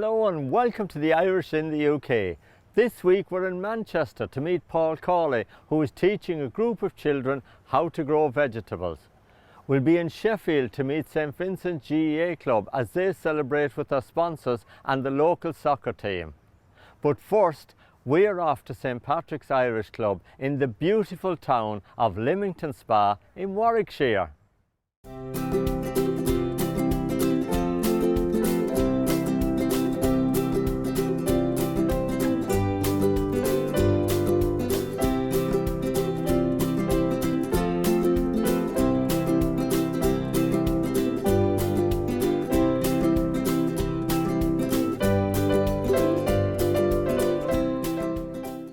Hello and welcome to the Irish in the UK. This week we're in Manchester to meet Paul Cawleys, who is teaching a group of children how to grow vegetables. We'll be in Sheffield to meet St Vincents GAA club as they celebrate with their sponsors and the local soccer team. But first, we're off to St Patrick's Irish Club in the beautiful town of Leamington Spa in Warwickshire.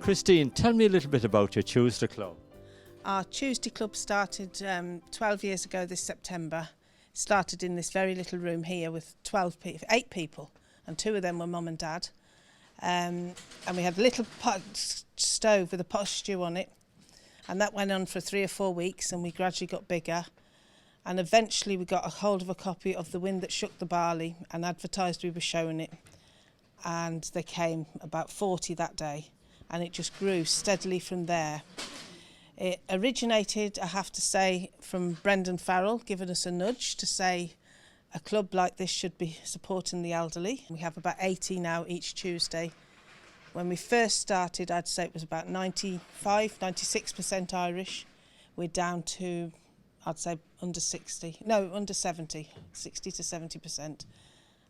Christine, tell me a little bit about your Tuesday Club. Our Tuesday Club started 12 years ago this September. Started in this very little room here with 8 people, and 2 of them were mum and dad. And we had a little pot stove with a pot stew on it, and that went on for 3 or 4 weeks, and we gradually got bigger. And eventually we got a hold of a copy of The Wind That Shook the Barley and advertised we were showing it. And they came, about 40 that day. And it just grew steadily from there. It originated, I have to say, from Brendan Farrell giving us a nudge to say a club like this should be supporting the elderly. We have about 80 now each Tuesday. When we first started, I'd say it was about 96% Irish. We're down to, I'd say, under 70, to 70%.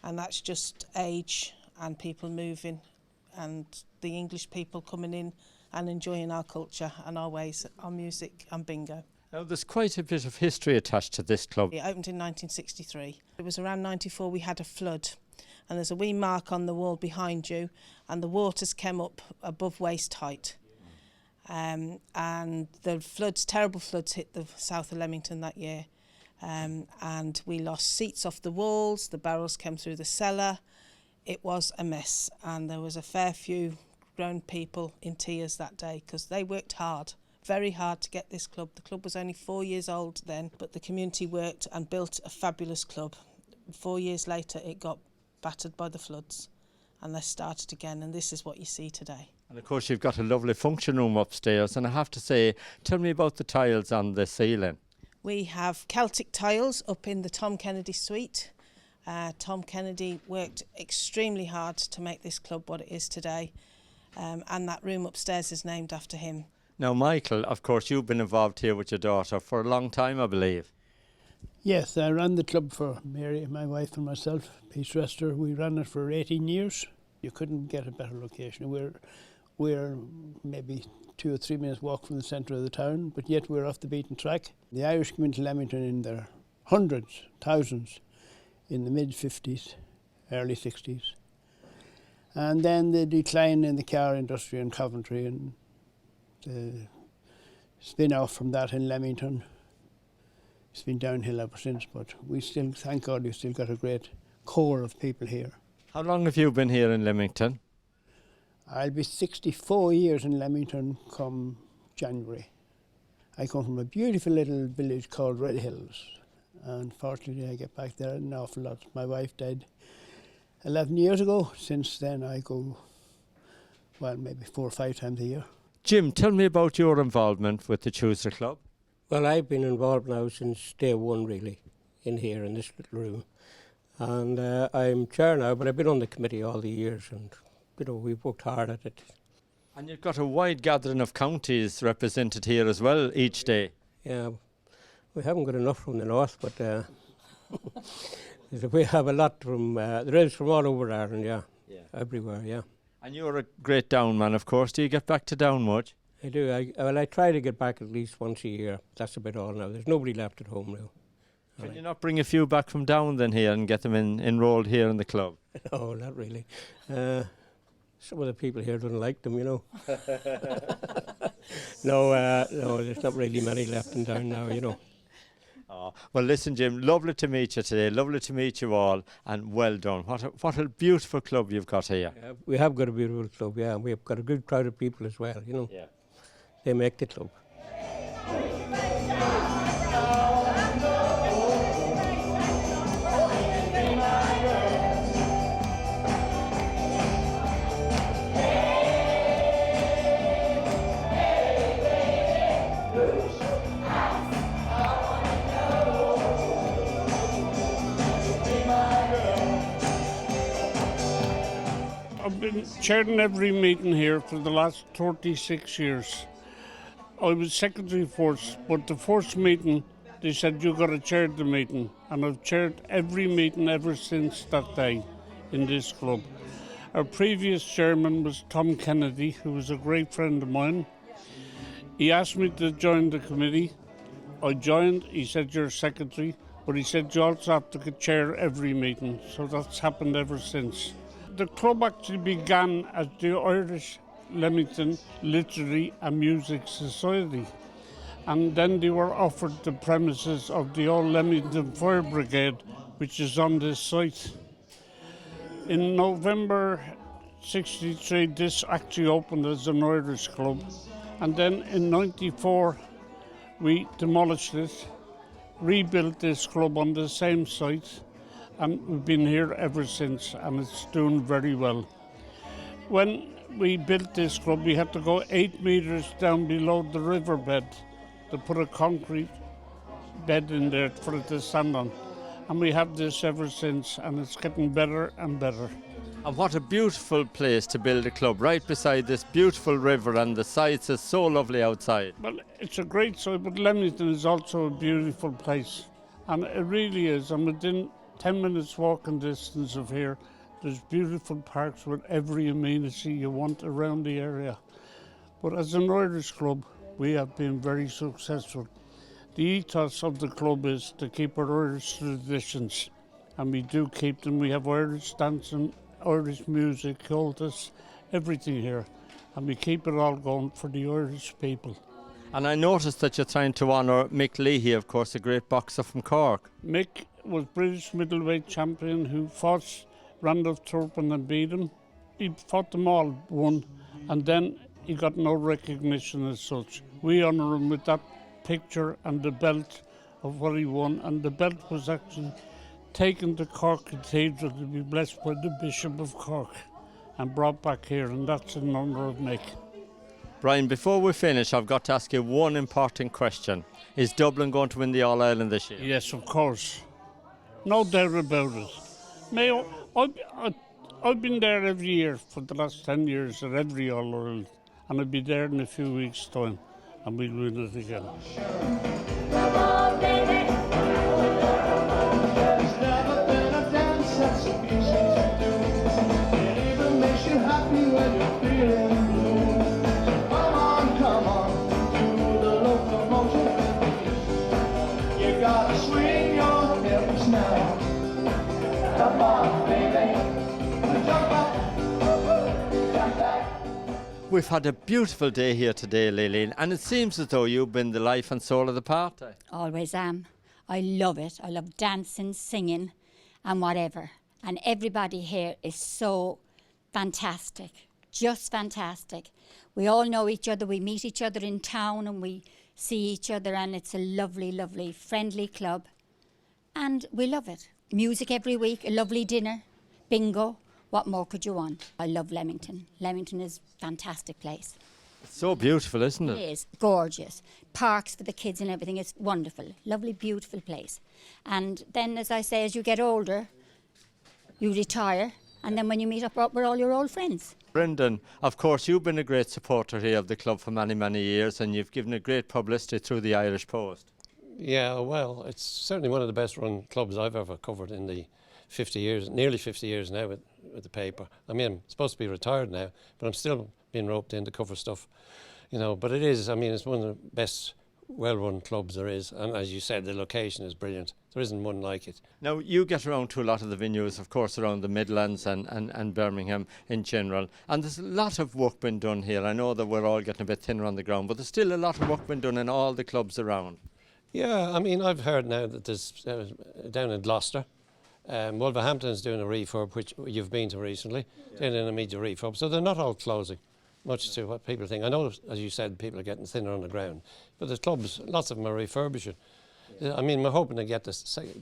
And that's just age and people moving, and the English people coming in and enjoying our culture and our ways, our music and bingo. Now there's quite a bit of history attached to this club. It opened in 1963. It was around 94 we had a flood, and there's a wee mark on the wall behind you, and the waters came up above waist height. And the floods, terrible floods, hit the south of Leamington that year. And we lost seats off the walls, the barrels came through the cellar. It was a mess, and there was a fair few grown people in tears that day because they worked hard, very hard to get this club. The club was only 4 years old then, but the community worked and built a fabulous club. 4 years later, it got battered by the floods, and they started again, and this is what you see today. And of course you've got a lovely function room upstairs, and I have to say, tell me about the tiles on the ceiling. We have Celtic tiles up in the Tom Kennedy suite. Tom Kennedy worked extremely hard to make this club what it is today, and that room upstairs is named after him. Now Michael, of course you've been involved here with your daughter for a long time, I believe. Yes, I ran the club for Mary, my wife and myself, Peace Rester. We ran it for 18 years. You couldn't get a better location. We're maybe 2 or 3 minutes walk from the centre of the town, but yet we're off the beaten track. The Irish came into Leamington in their hundreds, thousands, in the mid-50s, early 60s. And then the decline in the car industry in Coventry and the spin-off from that in Leamington. It's been downhill ever since, but we still, thank God, we've still got a great core of people here. How long have you been here in Leamington? I'll be 64 years in Leamington come January. I come from a beautiful little village called Red Hills. Unfortunately, I get back there an awful lot. My wife died 11 years ago. Since then, I go, well, maybe 4 or 5 times a year. Jim, tell me about your involvement with the Tuesday Club. Well, I've been involved now since day one, really, in here in this little room. And I'm chair now, but I've been on the committee all the years, and, you know, we've worked hard at it. And you've got a wide gathering of counties represented here as well each day. Yeah. We haven't got enough from the north, but we have a lot from, there is from all over Ireland, yeah, everywhere, yeah. And you're a great Down man, of course. Do you get back to Down much? I do. I try to get back at least once a year. That's about all now. There's nobody left at home now. Can you not bring a few back from Down then here and get them enrolled here in the club? No, not really. Some of the people here don't like them, you know. No, there's not really many left in Down now, you know. Oh, well, listen, Jim, lovely to meet you today. Lovely to meet you all, and well done. What a beautiful club you've got here. Yeah, we have got a beautiful club, yeah. We've got a good crowd of people as well, you know. Yeah. They make the club. been chairing every meeting here for the last 36 years. I was secretary first, but the first meeting they said you got to chair the meeting, and I've chaired every meeting ever since that day in this club. Our previous chairman was Tom Kennedy, who was a great friend of mine. He asked me to join the committee. I joined. He said you're secretary, but he said you also have to chair every meeting, so that's happened ever since. The club actually began as the Irish Leamington Literary and Music Society, and then they were offered the premises of the old Leamington Fire Brigade, which is on this site. In November '63 this actually opened as an Irish club, and then in '94 we demolished it, rebuilt this club on the same site, and we've been here ever since, and it's doing very well. When we built this club, we had to go 8 metres down below the riverbed to put a concrete bed in there for it to stand on. And we have this ever since, and it's getting better and better. And what a beautiful place to build a club, right beside this beautiful river, and the sights is so lovely outside. Well, it's a great site, but Leamington is also a beautiful place. And it really is. I'm within 10 minutes walking distance of here. There's beautiful parks with every amenity you want around the area. But as an Irish club, we have been very successful. The ethos of the club is to keep our Irish traditions, and we do keep them. We have Irish dancing, Irish music, cultus, everything here, and we keep it all going for the Irish people. And I noticed that you're trying to honour Mick Leahy, of course, a great boxer from Cork. Mick was British middleweight champion who fought Randolph Turpin and beat him. He fought them all, won, and then he got no recognition as such. We honour him with that picture and the belt of what he won, and the belt was actually taken to Cork Cathedral to be blessed by the Bishop of Cork and brought back here, and that's in honour of Mick. Brian, before we finish, I've got to ask you one important question. Is Dublin going to win the All-Ireland this year? Yes, of course. No doubt about it. Mayo, I've been there every year for the last 10 years at every All-Ireland, and I'll be there in a few weeks' time, and we'll win it again. Come on, baby. There's never been a dance that's so easy to do. It even makes you happy when you're feeling blue. Come on, do the locomotion with me. You gotta swing your hips now. Come on, baby. Jump back. Jump back. We've had a beautiful day here today, Leilene, and it seems as though you've been the life and soul of the party. Always am. I love it. I love dancing, singing and whatever. And everybody here is so fantastic, just fantastic. We all know each other. We meet each other in town and we see each other, and it's a lovely, lovely, friendly club. And we love it. Music every week, a lovely dinner, bingo. What more could you want? I love Leamington. Leamington is a fantastic place. It's so beautiful, isn't it? It is gorgeous. Parks for the kids and everything. It's wonderful. Lovely, beautiful place. And then, as I say, as you get older, you retire, and then when you meet up with all your old friends. Brendan, of course, you've been a great supporter here of the club for many, many years, and you've given it great publicity through the Irish Post. Yeah, well, it's certainly one of the best run clubs I've ever covered in the 50 years, nearly 50 years now with the paper. I mean, I'm supposed to be retired now, but I'm still being roped in to cover stuff, you know. But it is, I mean, it's one of the best well-run clubs there is, and as you said, the location is brilliant. There isn't one like it. Now, you get around to a lot of the venues, of course, around the Midlands and Birmingham in general, and there's a lot of work been done here. I know that we're all getting a bit thinner on the ground, but there's still a lot of work been done in all the clubs around. Yeah, I mean, I've heard now that there's down in Gloucester, Wolverhampton's doing a refurb, which you've been to recently, doing an immediate refurb, so they're not all closing, much to what people think. I know, as you said, people are getting thinner on the ground, but the clubs, lots of them are refurbishing. Yeah. I mean, we're hoping to get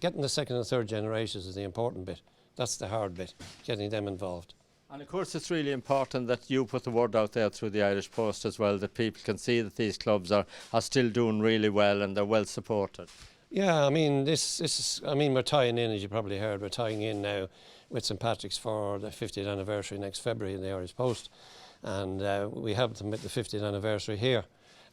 getting the second and third generations is the important bit. That's the hard bit, getting them involved. And of course it's really important that you put the word out there through the Irish Post as well, that people can see that these clubs are still doing really well and they're well supported. Yeah, I mean, this is, I mean, we're tying in, as you probably heard, we're tying in now with St Patrick's for the 50th anniversary next February in the Irish Post. And we helped them with the 50th anniversary here.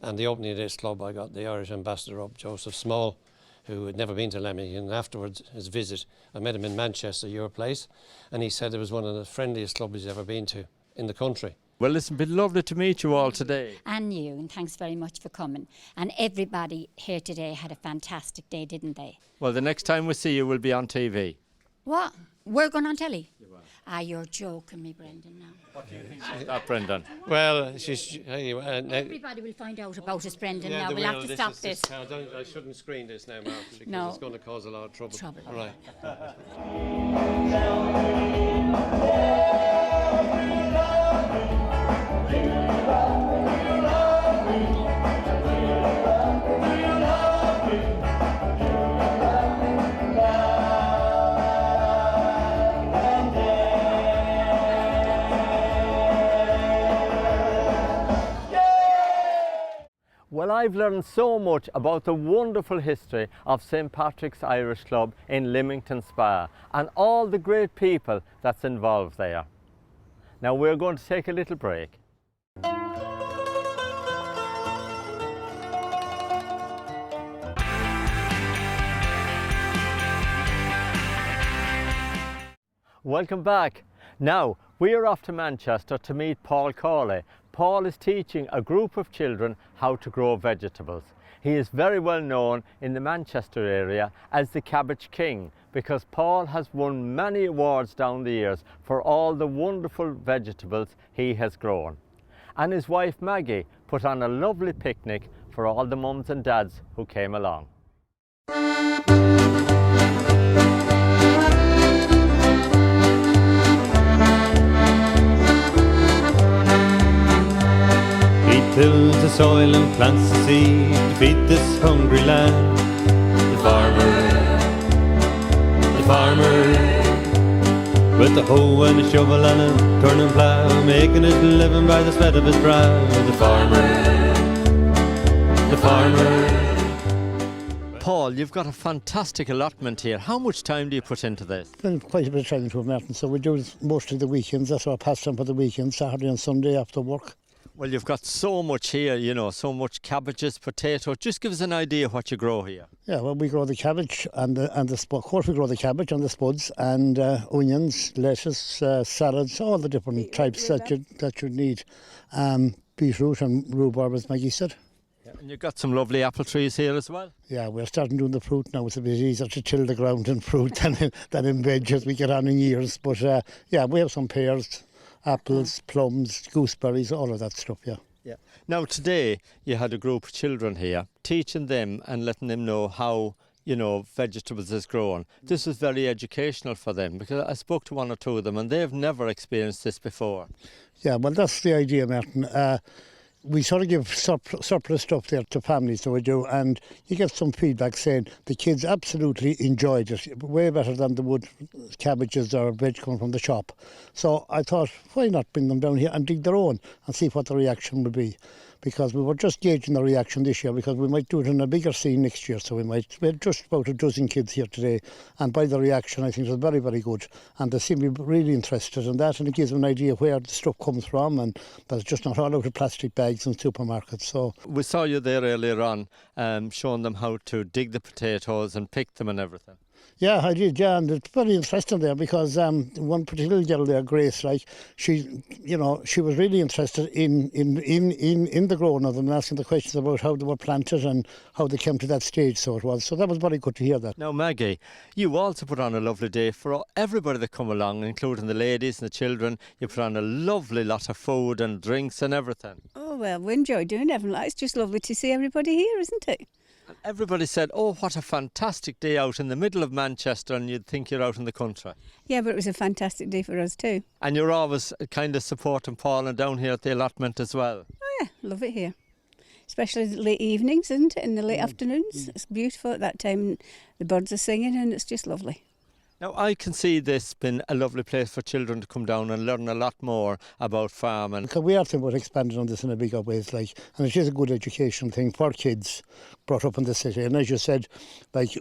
And the opening of this club, I got the Irish ambassador up, Joseph Small, who had never been to Leamington. And afterwards, his visit, I met him in Manchester, your place, and he said it was one of the friendliest clubs he's ever been to in the country. Well, it's been lovely to meet you all today. And you, and thanks very much for coming. And everybody here today had a fantastic day, didn't they? Well, the next time we see you, we'll be on TV. What? We're going on telly? Ah, you're joking me, Brendan, now. What do you think about that, Brendan? Well, she's... Everybody will find out about us, Brendan, now. they We'll will. have to stop this. I shouldn't screen this now, Martin, because No. it's going to cause a lot of trouble. Trouble. Right. Well, I've learned so much about the wonderful history of St Patrick's Irish Club in Leamington Spa and all the great people that's involved there. Now we're going to take a little break. Welcome back. Now we are off to Manchester to meet Paul Cawleys. Paul is teaching a group of children how to grow vegetables. He is very well known in the Manchester area as the Cabbage King because Paul has won many awards down the years for all the wonderful vegetables he has grown. And his wife Maggie put on a lovely picnic for all the mums and dads who came along. Tills the soil and plants the seed to feed this hungry land. The farmer, with the hoe and a shovel and a turning plough, making his living by the sweat of his brow. The farmer. Paul, you've got a fantastic allotment here. How much time do you put into this? Spend quite a bit of time into it, Martin, so we do it mostly the weekends. That's our pastime for the weekend, Saturday and Sunday after work. Well, you've got so much here, you know, so much cabbages, potatoes. Just give us an idea what you grow here. Yeah, well, we grow the cabbage and the spud. Of course, we grow the cabbage and the spuds and onions, lettuce, salads, all the different types that you need. Beetroot and rhubarb, as Maggie said. Yeah, and you've got some lovely apple trees here as well. Yeah, we're starting doing the fruit now. It's a bit easier to till the ground in fruit than in veg as we get on in years. But yeah, we have some pears, apples, plums, gooseberries, all of that stuff, yeah. Yeah. Now today you had a group of children here, teaching them and letting them know how, you know, vegetables is grown. This was very educational for them because I spoke to one or two of them and they've never experienced this before. Yeah, well, that's the idea, Martin. We sort of give surplus stuff there to families, so we do, and you get some feedback saying the kids absolutely enjoyed it, way better than they would cabbages or veg coming from the shop. So I thought, why not bring them down here and dig their own and see what the reaction would be? Because we were just gauging the reaction this year, because we might do it in a bigger scene next year. So we had just about a dozen kids here today, and by the reaction I think it was very, very good, and they seem to be really interested in that, and it gives them an idea where the stuff comes from, and that it's just not all out of plastic bags in supermarkets. So we saw you there earlier on showing them how to dig the potatoes and pick them and everything. Yeah, I did, yeah, and it's very interesting there because one particular girl there, Grace, like she was really interested in the growing of them and asking the questions about how they were planted and how they came to that stage. So that was very good to hear that. Now, Maggie, you also put on a lovely day for everybody that come along, including the ladies and the children. You put on a lovely lot of food and drinks and everything. Oh well, we enjoy doing everything. It's just lovely to see everybody here, isn't it? And everybody said, oh, what a fantastic day out in the middle of Manchester, and you'd think you're out in the country. Yeah, but it was a fantastic day for us too. And you're always kind of supporting Paul and down here at the allotment as well. Oh yeah, love it here. Especially the late evenings, isn't it? In the late afternoons. It's beautiful at that time. The birds are singing and it's just lovely. Now, I can see this being a lovely place for children to come down and learn a lot more about farming. Because we are thinking about expanding on this in a bigger way, and it is a good education thing for kids brought up in the city. And as you said,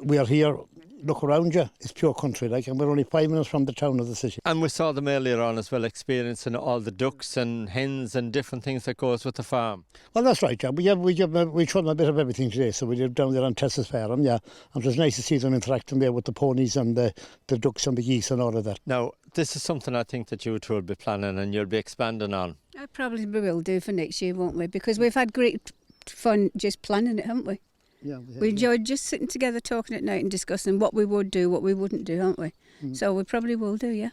we are here look around you, it's pure country, like, and we're only 5 minutes from the town of the city. And we saw them earlier on as well, experiencing all the ducks and hens and different things that goes with the farm. Well, that's right, yeah. We showed them a bit of everything today, so we did down there on Tessa's Farm, yeah. And it was nice to see them interacting there with the ponies and the ducks and the geese and all of that. Now, this is something I think that you two will be planning and you'll be expanding on. I probably will do for next year, won't we? Because we've had great fun just planning it, haven't we? Yeah, we enjoyed just sitting together talking at night and discussing what we would do, what we wouldn't do, haven't we? So we probably will do, yeah.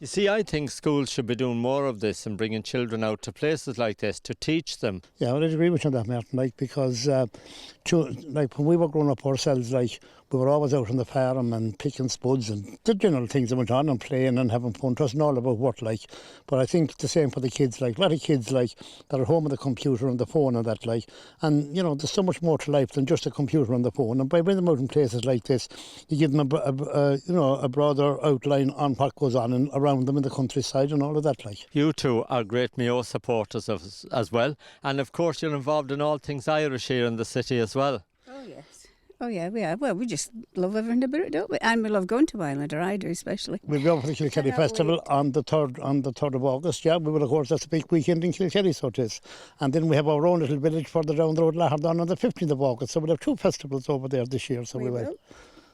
You see, I think schools should be doing more of this and bringing children out to places like this to teach them. Yeah, well, I'd agree with you on that, Martin, like, because like when we were growing up ourselves, like, we were always out on the farm and picking spuds and the general things that went on and playing and having fun. It wasn't all about work, like. But I think the same for the kids, like, a lot of kids, like, that are home with the computer and the phone and that, like. And, you know, there's so much more to life than just a computer and the phone. And by bringing them out in places like this, you give them a broader outline on what goes on and around them in the countryside and all of that, like. You two are great Mayo supporters as well. And of course you're involved in all things Irish here in the city as well. Oh, yes. Oh, yeah, we are. Well, we just love everything about it, don't we? And we love going to Ireland, or I do especially. We'll be over for the Kilkenny Festival on the 3rd of August, yeah. We will, of course, that's a big weekend in Kilkenny, so it is. And then we have our own little village further down the road, Lahardon, on the 15th of August. So we'll have 2 festivals over there this year, so we will.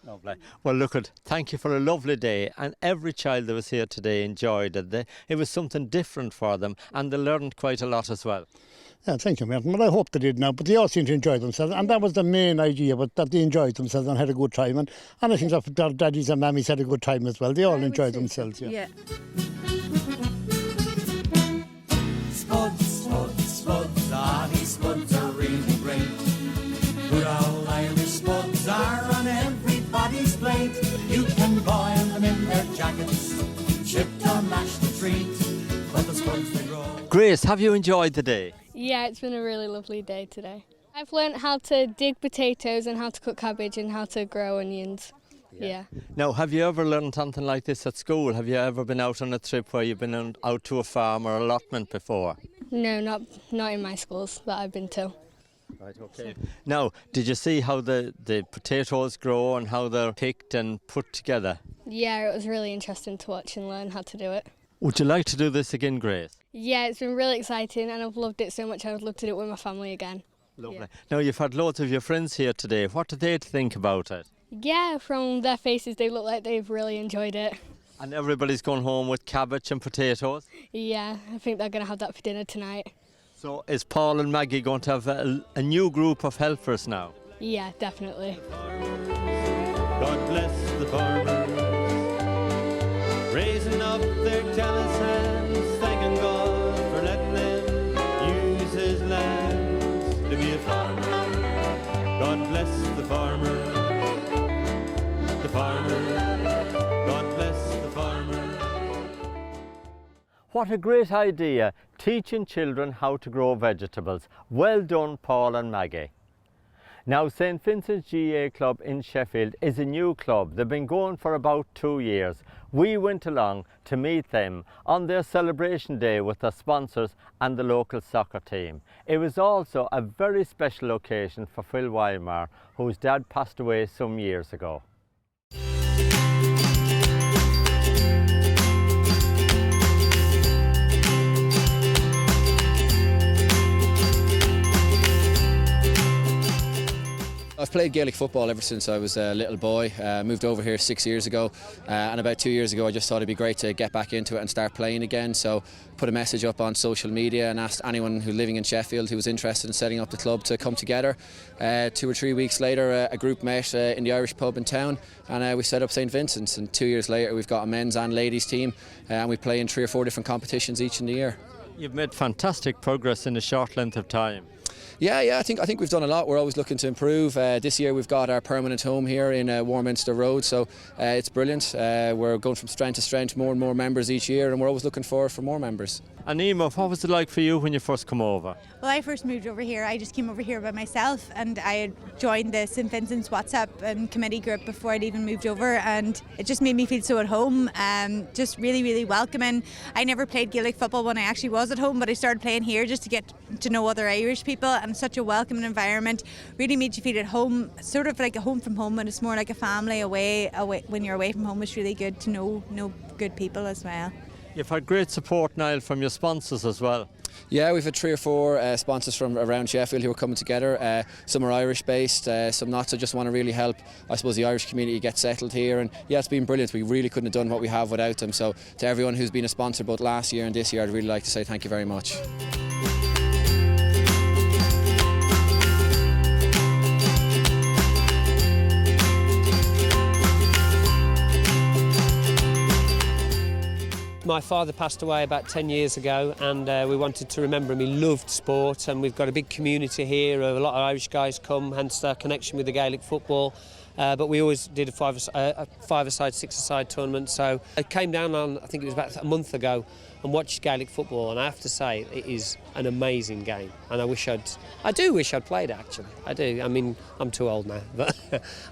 Lovely. Well, look, thank you for a lovely day, and every child that was here today enjoyed it. It was something different for them, and they learned quite a lot as well. Yeah, thank you, Martin. Well, I hope they did now, but they all seem to enjoy themselves, and that was the main idea, but that they enjoyed themselves and had a good time. And I think that their daddies and mammies had a good time as well. They all enjoyed themselves, yeah. Spuds, spuds, spuds, these spuds are really great. Good old Irish spuds are on everybody's plate. You can boil them in their jackets, chipped or mashed to treat, but the spuds they grow. Grace, have you enjoyed the day? Yeah, it's been a really lovely day today. I've learnt how to dig potatoes and how to cook cabbage and how to grow onions. Yeah. Now, have you ever learned something like this at school? Have you ever been out on a trip where you've been out to a farm or allotment before? No, not in my schools that I've been to. Right, okay. Now, did you see how the potatoes grow and how they're picked and put together? Yeah, it was really interesting to watch and learn how to do it. Would you like to do this again, Grace? Yeah, it's been really exciting and I've loved it so much. I would love to do it with my family again. Lovely. Yeah. Now, you've had loads of your friends here today. What do they think about it? Yeah, from their faces they look like they've really enjoyed it. And everybody's going home with cabbage and potatoes? Yeah, I think they're going to have that for dinner tonight. So is Paul and Maggie going to have a new group of helpers now? Yeah, definitely. God bless the farmers, raising up their talents hands, thanking God for letting them use his lands to be a farmer. God bless the farmer, the farmer. God bless the farmer. What a great idea, teaching children how to grow vegetables. Well done, Paul and Maggie. Now, St Vincent's GAA Club in Sheffield is a new club. They've been going for about 2 years. We went along to meet them on their celebration day with their sponsors and the local soccer team. It was also a very special occasion for Phil Weimar, whose dad passed away some years ago. I've played Gaelic football ever since I was a little boy. Moved over here 6 years ago, and about 2 years ago I just thought it'd be great to get back into it and start playing again. So put a message up on social media and asked anyone who's living in Sheffield who was interested in setting up the club to come together. 2 or 3 weeks later a group met in the Irish pub in town, and we set up St Vincent's, and 2 years later we've got a men's and ladies team, and we play in 3 or 4 different competitions each in the year. You've made fantastic progress in a short length of time. Yeah, I think we've done a lot. We're always looking to improve. This year we've got our permanent home here in Warminster Road, so it's brilliant. We're going from strength to strength, more and more members each year, and we're always looking for more members. And Emma, what was it like for you when you first come over? Well, I first moved over here. I just came over here by myself, and I had joined the St Vincent's WhatsApp and committee group before I'd even moved over, and it just made me feel so at home. Just really, really welcoming. I never played Gaelic football when I actually was at home, but I started playing here just to get to know other Irish people. people and such a welcoming environment. Really made you feel at home, sort of like a home from home, and it's more like a family away when you're away from home. It's really good to know good people as well. You've had great support, Niall, from your sponsors as well. Yeah, we've had 3 or 4 sponsors from around Sheffield who are coming together. Some are Irish based, some not, so just want to really help, I suppose, the Irish community get settled here. And yeah, it's been brilliant. We really couldn't have done what we have without them. So to everyone who's been a sponsor both last year and this year, I'd really like to say thank you very much. My father passed away about 10 years ago, and we wanted to remember him. He loved sport, and we've got a big community here. A lot of Irish guys come, hence our connection with the Gaelic football. But we always did a five-a-side, six-a-side tournament. So I came down on, I think it was about a month ago, and watched Gaelic football, and I have to say it is an amazing game. And I do wish I'd played it, actually. I do. I mean, I'm too old now, but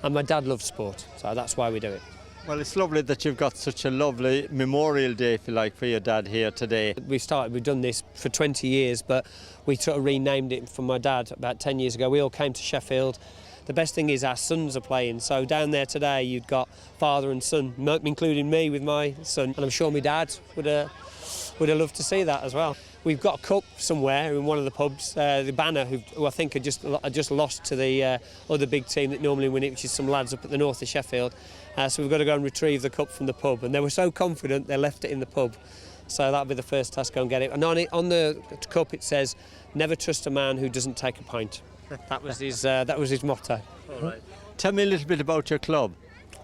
and my dad loves sport, so that's why we do it. Well, it's lovely that you've got such a lovely memorial day, if you like, for your dad here today. We've done this for 20 years, but we sort of renamed it for my dad about 10 years ago. We all came to Sheffield. The best thing is our sons are playing, so down there today you've got father and son, including me with my son, and I'm sure my dad would have loved to see that as well. We've got a cup somewhere in one of the pubs, the Banner, who I think are just lost to the other big team that normally win it, which is some lads up at the north of Sheffield. So we've got to go and retrieve the cup from the pub, and they were so confident they left it in the pub. So that'll be the first task, go and get it. And on the cup it says, "Never trust a man who doesn't take a pint." That was his motto. All right. Tell me a little bit about your club.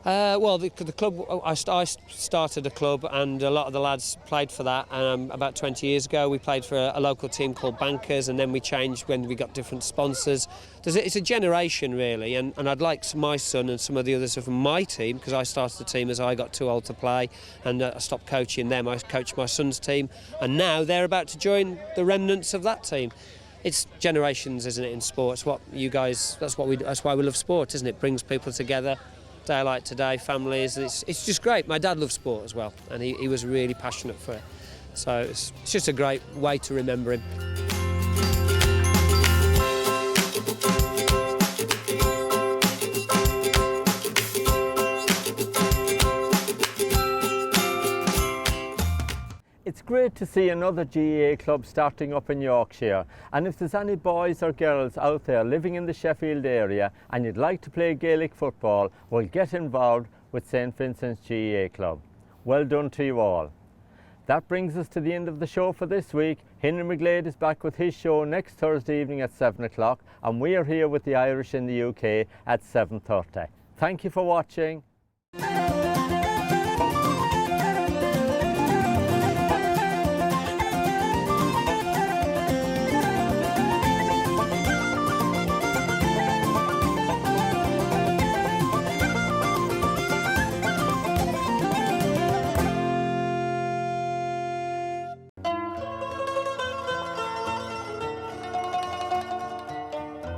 Well, the club, I started a club, and a lot of the lads played for that. About 20 years ago, we played for a local team called Bankers, and then we changed when we got different sponsors. It's a generation, really, and I'd like my son and some of the others from my team, because I started the team as I got too old to play, and I stopped coaching them. I coached my son's team, and now they're about to join the remnants of that team. It's generations, isn't it, in sports? That's why we love sport, isn't it? It brings people together. Day like today, families, it's just great. My dad loved sport as well, and he was really passionate for it. So it's just a great way to remember him. It's great to see another GAA club starting up in Yorkshire, and if there's any boys or girls out there living in the Sheffield area and you'd like to play Gaelic football, well, get involved with St Vincent's GAA club. Well done to you all. That brings us to the end of the show for this week. Henry McGlade is back with his show next Thursday evening at 7 o'clock, and we are here with the Irish in the UK at 7:30. Thank you for watching.